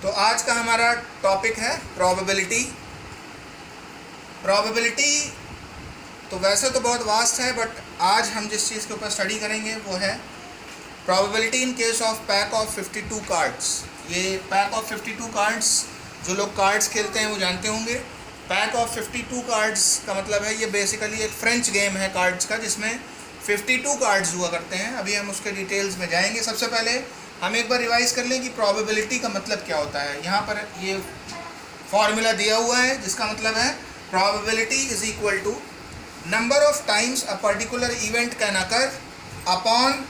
तो आज का हमारा टॉपिक है प्रोबेबिलिटी। प्रोबेबिलिटी तो वैसे तो बहुत वास्ट है, बट आज हम जिस चीज़ के ऊपर स्टडी करेंगे वो है probability in case of pack of 52 cards. ये पैक ऑफ 52 कार्ड्स, जो लोग कार्ड्स खेलते हैं वो जानते होंगे। पैक ऑफ 52 कार्ड्स का मतलब है ये बेसिकली एक फ्रेंच गेम है कार्ड्स का, जिसमें 52 कार्ड्स हुआ करते हैं। अभी हम उसके डिटेल्स में जाएंगे। सबसे पहले हम एक बार रिवाइज कर लें कि प्रोबेबिलिटी का मतलब क्या होता है। यहाँ पर ये फॉर्मूला दिया हुआ है जिसका मतलब है probability is equal to number of times a particular event can occur upon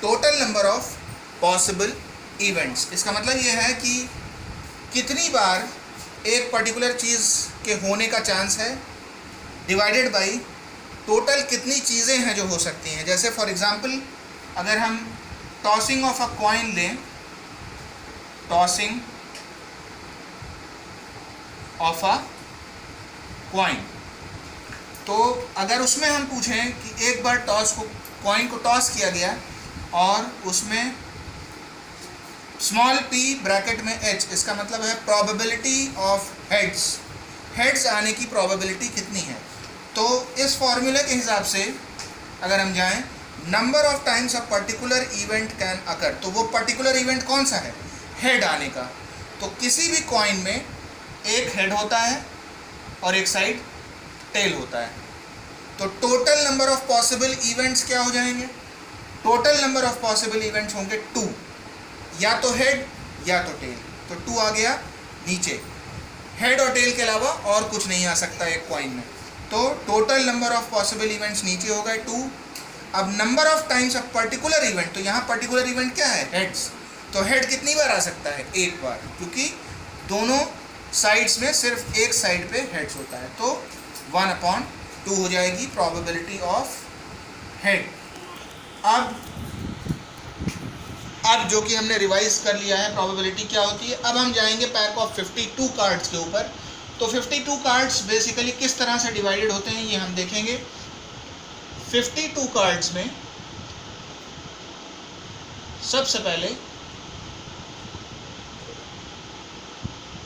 total number of possible events. इसका मतलब ये है कि कितनी बार एक पर्टिकुलर चीज़ के होने का चांस है डिवाइडेड बाई टोटल कितनी चीज़ें हैं जो हो सकती हैं। जैसे फॉर एग्ज़ाम्पल अगर हम टॉसिंग ऑफ अ कॉइन लें, टॉसिंग ऑफ अ कॉइन, तो अगर उसमें हम पूछें कि एक बार कॉइन को टॉस किया गया और उसमें स्मॉल p ब्रैकेट में h, इसका मतलब है प्रोबेबिलिटी ऑफ हेड्स आने की प्रोबेबिलिटी कितनी है। तो इस फॉर्मूले के हिसाब से अगर हम जाएं, number of times a particular event can अकर, तो वो पर्टिकुलर इवेंट कौन सा है, हेड आने का। तो किसी भी कॉइन में एक हेड होता है और एक साइड टेल होता है। तो total number of possible events क्या हो जाएंगे, total number of possible events होंगे 2, या तो हेड या तो टेल। तो 2 आ गया नीचे, हेड और टेल के अलावा और कुछ नहीं आ सकता एक कॉइन में। तो total number of possible events नीचे हो गए 2। अब number of times of particular event, तो यहाँ पर्टिकुलर इवेंट क्या है, हेड्स। तो हेड कितनी बार आ सकता है, एक बार, क्योंकि दोनों साइड्स में सिर्फ एक साइड पे हेड्स होता है। तो 1/2 हो जाएगी प्रोबेबिलिटी ऑफ हेड। अब जो कि हमने रिवाइज कर लिया है प्रोबेबिलिटी क्या होती है, अब हम जाएंगे पैक ऑफ 52 कार्ड्स के ऊपर। तो 52 कार्ड्स बेसिकली किस तरह से डिवाइडेड होते हैं ये हम देखेंगे। 52 कार्ड्स में सबसे पहले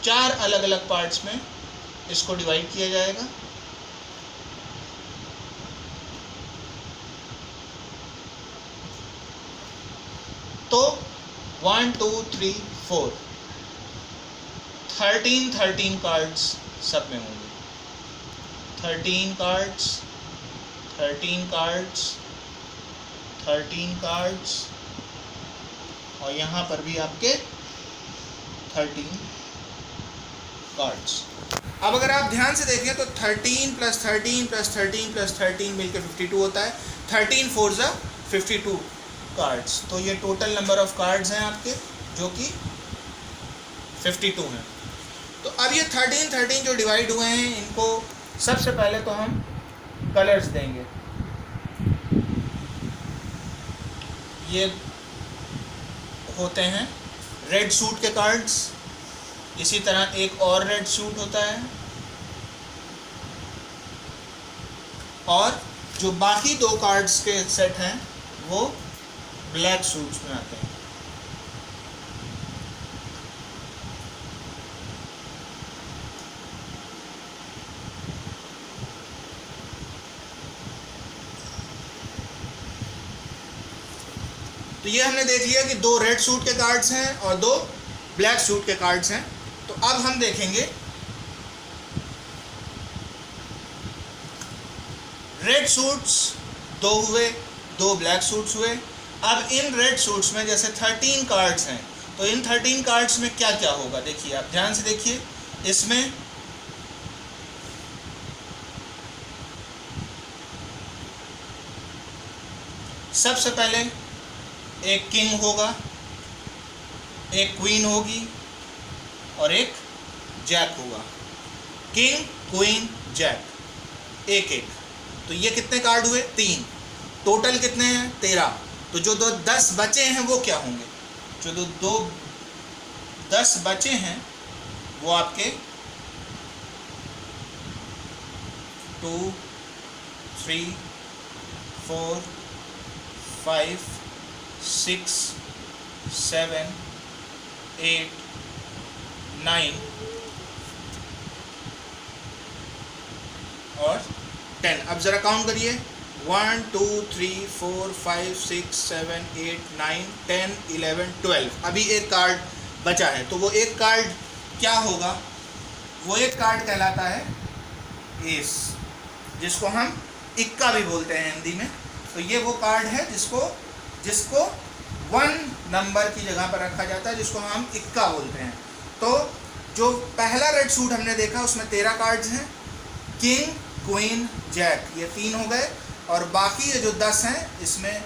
4 अलग अलग पार्ट्स में इसको डिवाइड किया जाएगा। तो 1 2 3 4 13 कार्ड्स सब में होंगे। 13 कार्ड्स 13 कार्ड्स 13 कार्ड्स, और यहाँ पर भी आपके 13 कार्ड्स। अब अगर आप ध्यान से देखें तो 13 + 13 + 13 + 13 मिलकर 52 होता है। 13 4 ज़ा 52 कार्ड्स। तो ये टोटल नंबर ऑफ कार्ड्स हैं आपके, जो कि 52 हैं। तो अब ये 13 जो डिवाइड हुए हैं, इनको सबसे पहले तो हम कलर्स देंगे। ये होते हैं रेड सूट के कार्ड्स। इसी तरह एक और रेड सूट होता है, और जो बाकी 2 कार्ड्स के सेट हैं वो ब्लैक सूट्स में आते हैं। तो ये हमने देख लिया कि 2 रेड सूट के कार्ड्स हैं और 2 ब्लैक सूट के कार्ड्स हैं। तो अब हम देखेंगे रेड सूट्स 2 हुए, 2 ब्लैक सूट्स हुए। अब इन रेड सूट्स में जैसे 13 कार्ड्स हैं, तो इन 13 कार्ड्स में क्या क्या होगा, देखिए आप ध्यान से देखिए। इसमें सबसे पहले एक किंग होगा, एक क्वीन होगी और एक जैक होगा। किंग क्वीन जैक एक एक। तो ये कितने कार्ड हुए, 3। टोटल कितने हैं, 13। तो जो 10 बचे हैं वो क्या होंगे, जो 10 बचे हैं वो आपके 2 3 4 5 6 7 8 9 और 10। अब ज़रा काउंट करिए, 1 2 3 4 5 6 7 8 9 10 11 12। अभी एक कार्ड बचा है, तो वो एक कार्ड क्या होगा? वो एक कार्ड कहलाता है एस, जिसको हम इक्का भी बोलते हैं हिंदी में। तो ये वो कार्ड है जिसको 1 नंबर की जगह पर रखा जाता है, जिसको हम इक्का बोलते हैं। तो जो पहला रेड सूट हमने देखा उसमें 13 कार्ड्स हैं, किंग क्वीन जैक, ये 3 हो गए, और बाकी ये जो 10 हैं इसमें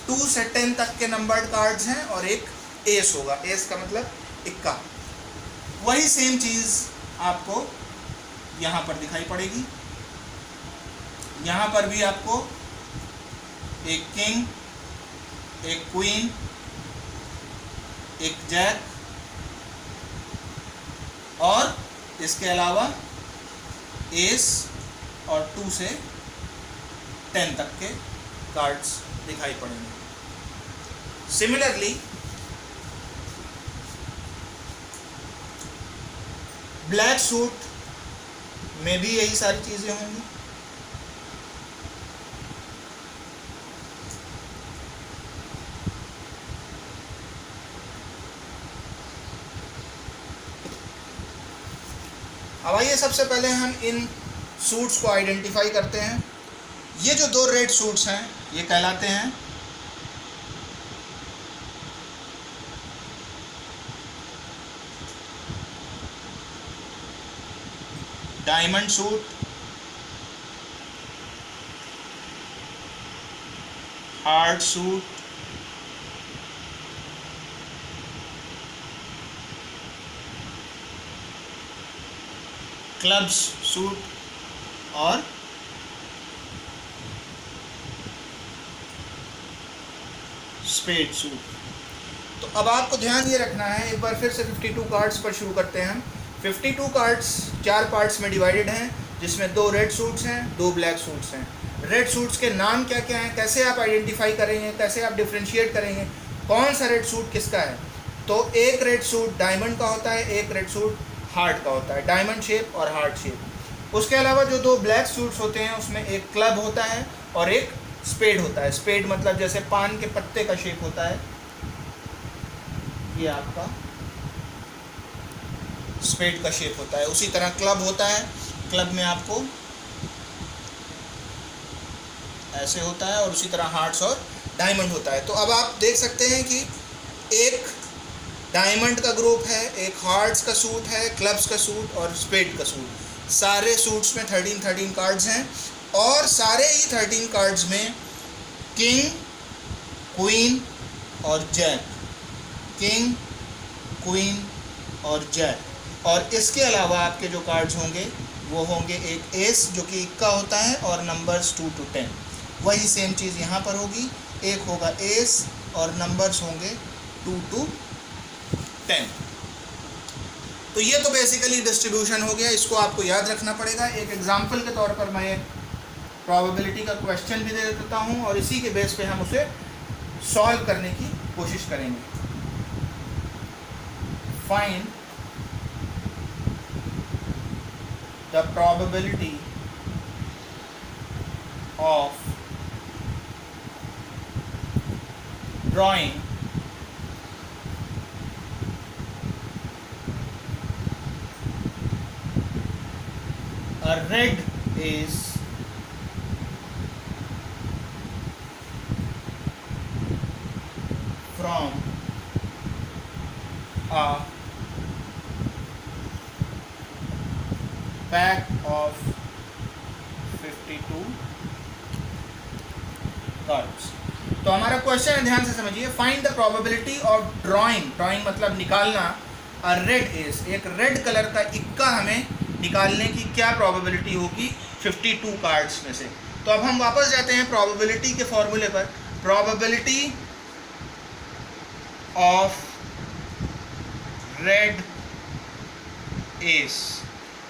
2 से 10 तक के नंबर्ड कार्ड्स हैं और एक एस होगा। एस का मतलब इक्का। वही सेम चीज़ आपको यहाँ पर दिखाई पड़ेगी। यहाँ पर भी आपको एक किंग, एक क्वीन, एक जैक और इसके अलावा एस और 2 से 10 तक के कार्ड्स दिखाई पड़ेंगे। सिमिलरली ब्लैक सूट में भी यही सारी चीज़ें होंगी। अब आइए सबसे पहले हम इन सूट्स को आइडेंटिफाई करते हैं। ये जो 2 रेड सूट्स हैं ये कहलाते हैं diamond suit, heart suit, clubs suit और स्पेड सूट। तो अब आपको ध्यान ये रखना है, एक बार फिर से 52 कार्ड्स पर शुरू करते हैं हम। 52 कार्ड्स 4 पार्ट्स में डिवाइडेड हैं, जिसमें 2 रेड सूट्स हैं, 2 ब्लैक सूट्स हैं। रेड सूट्स के नाम क्या क्या हैं, कैसे आप आइडेंटिफाई करेंगे, कैसे आप डिफ्रेंशिएट करेंगे कौन सा रेड सूट किसका है? तो एक रेड सूट डायमंड का होता है, एक रेड सूट हार्ट का होता है, डायमंड शेप और हार्ट शेप। उसके अलावा जो 2 ब्लैक सूट्स होते हैं उसमें एक क्लब होता है और एक स्पेड होता है। स्पेड मतलब जैसे पान के पत्ते का शेप होता है, ये आपका स्पेड का शेप होता है। उसी तरह क्लब होता है, क्लब में आपको ऐसे होता है, और उसी तरह हार्ट्स और डायमंड होता है। तो अब आप देख सकते हैं कि एक डायमंड का ग्रुप है, एक हार्ट्स का सूट है, क्लब्स का सूट और स्पेड का सूट। सारे सूट्स में 13 कार्ड्स हैं और सारे ही 13 कार्ड्स में किंग, क्वीन और जैक, किंग, क्वीन और जैक। और इसके अलावा आपके जो कार्ड्स होंगे वो होंगे एक एस जो कि इक्का होता है और नंबर्स 2 to 10। वही सेम चीज़ यहाँ पर होगी, एक होगा एस और नंबर्स होंगे 2 to 10। तो ये तो बेसिकली डिस्ट्रीब्यूशन हो गया, इसको आपको याद रखना पड़ेगा। एक एग्जांपल के तौर पर मैं एक प्रोबेबिलिटी का क्वेश्चन भी दे देता हूँ और इसी के बेस पे हम उसे सॉल्व करने की कोशिश करेंगे। Find the probability of drawing a red is from a pack of 52 cards. तो हमारा क्वेश्चन है, ध्यान से समझिए, find the probability of drawing, drawing मतलब निकालना, अ रेड इज, एक रेड कलर का इक्का हमें निकालने की क्या प्रोबेबिलिटी होगी 52 कार्ड्स में से। तो अब हम वापस जाते हैं प्रोबेबिलिटी के फॉर्मूले पर। Probability of red S,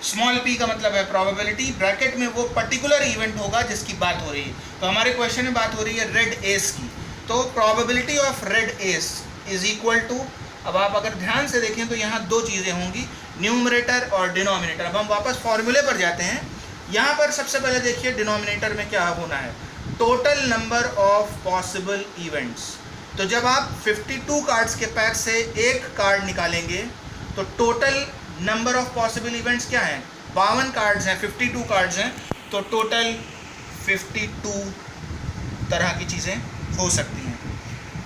small P का मतलब है प्रोबेबिलिटी, ब्रैकेट में वो पर्टिकुलर इवेंट होगा जिसकी बात हो रही है। तो हमारे क्वेश्चन में बात हो रही है रेड एस की, तो probability of red ace is equal to अब आप अगर ध्यान से देखें तो यहाँ दो चीज़ें होंगी, न्यूमरेटर और डिनोमिनेटर। अब हम वापस फॉर्मूले पर जाते हैं। यहाँ पर सबसे पहले देखिए डिनोमिनेटर में क्या होना है, total number of possible events. तो जब आप 52 कार्ड्स के पैक से एक कार्ड निकालेंगे तो total number of possible events क्या हैं, 52 कार्ड्स हैं, 52 कार्ड्स हैं, तो टोटल 52 तरह की चीज़ें हो सकती हैं।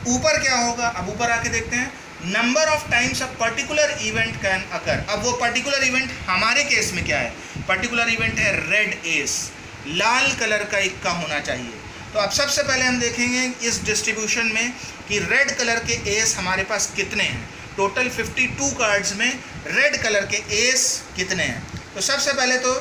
ऊपर क्या होगा, अब ऊपर आके देखते हैं, number of times a particular event can अकर। अब वो पर्टिकुलर इवेंट हमारे केस में क्या है, पर्टिकुलर इवेंट है रेड एस, लाल कलर का इक्का होना चाहिए। तो अब सबसे पहले हम देखेंगे इस डिस्ट्रीब्यूशन में कि रेड कलर के एस हमारे पास कितने हैं। टोटल 52 कार्ड्स में रेड कलर के एस कितने हैं। तो सबसे पहले तो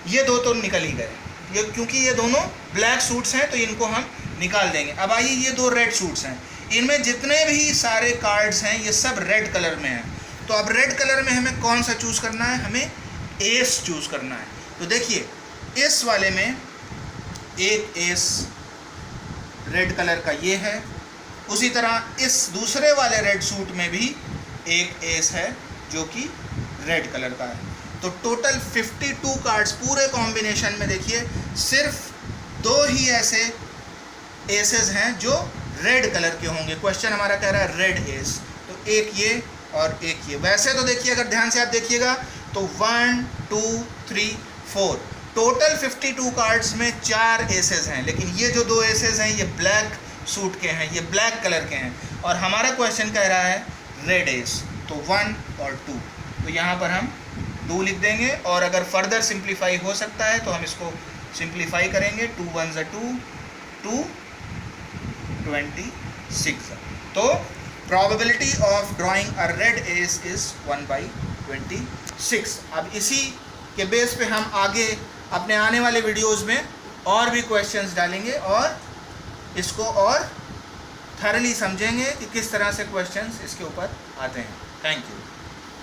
ये दो तो निकल ही गए, ये क्योंकि ये दोनों ब्लैक सूट्स हैं तो इनको हम निकाल देंगे। अब आइए ये दो रेड सूट्स हैं, इनमें जितने भी सारे कार्ड्स हैं ये सब रेड कलर में हैं। तो अब रेड कलर में हमें कौन सा चूज़ करना है, हमें एस चूज़ करना है। तो देखिए इस वाले में एक एस रेड कलर का ये है, उसी तरह इस दूसरे वाले रेड सूट में भी एक एस है जो कि रेड कलर का है। तो टोटल 52 कार्ड्स पूरे कॉम्बिनेशन में देखिए सिर्फ दो ही ऐसे एसेस हैं जो रेड कलर के होंगे। क्वेश्चन हमारा कह रहा है रेड एस, तो एक ये और एक ये। वैसे तो देखिए अगर ध्यान से आप देखिएगा तो 1 2 3 4 टोटल 52 कार्ड्स में 4 एसेस हैं, लेकिन ये जो दो एसेस हैं ये ब्लैक सूट के हैं, ये ब्लैक कलर के हैं, और हमारा क्वेश्चन कह रहा है रेड एस, तो 1 और 2। तो यहाँ पर हम 2 लिख देंगे, और अगर फर्दर सिंप्लीफाई हो सकता है तो हम इसको सिंप्लीफाई करेंगे। 2 1 2 2 26। तो probability of drawing a red ace is 1/26। अब इसी के बेस पे हम आगे अपने आने वाले वीडियोस में और भी क्वेश्चंस डालेंगे और इसको और थरली समझेंगे कि किस तरह से क्वेश्चंस इसके ऊपर आते हैं। Thank you.